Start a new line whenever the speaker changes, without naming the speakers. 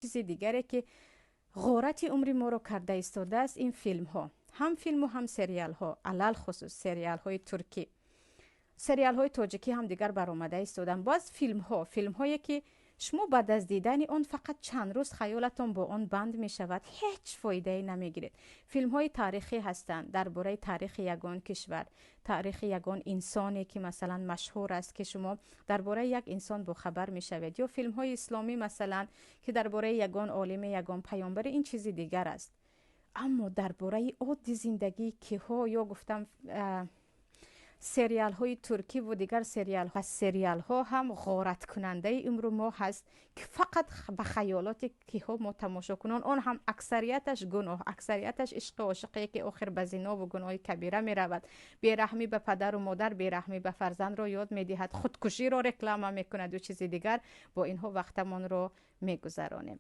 چیز دیگری که غارت عمر ما رو کرده ایستاده است این فیلم ها، هم فیلم و هم سریال ها، علل خصوص سریال های ترکی. سریال های تاجیکی هم دیگر برآمده ایستادن. باز فیلم هایی که شما بعد از دیدن اون فقط چند روز خیالتون با اون بند می شود، هیچ فایده ای نمی گیرید. فیلم های تاریخی هستند درباره تاریخ یگان کشور، تاریخ یگان انسانی که مثلا مشهور است که شما درباره یک انسان با خبر می شوید، یا فیلم های اسلامی مثلا که درباره یگان عالم، یگان پیامبر، این چیزی دیگر است. اما درباره عادی زندگی که ها، یا گفتم سریال های ترکی و دیگر سریال ها هم غارت کننده امرو ما هست که فقط به خیالات که ها ما تماشا کنون، اون هم اکثریتش گناه، اکثریتش عشق و عاشقی که آخر به زنا و گناه کبیره می رود. بیرحمی به پدر و مادر، بیرحمی به فرزند را یاد می دهد، خودکشی را رکلام می کند و چیز دیگر. با اینها وقتمون رو می گذرانیم.